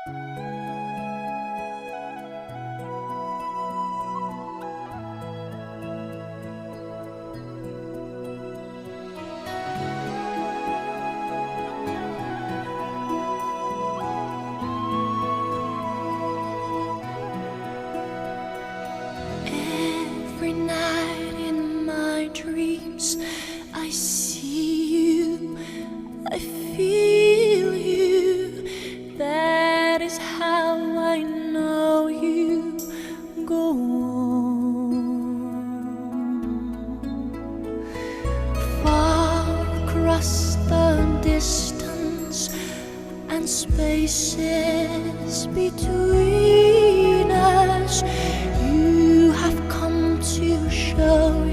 Every night in my dreams, I see you, I feel you. That is how I know you. Go on. Far across the distance and spaces between us, you have come to show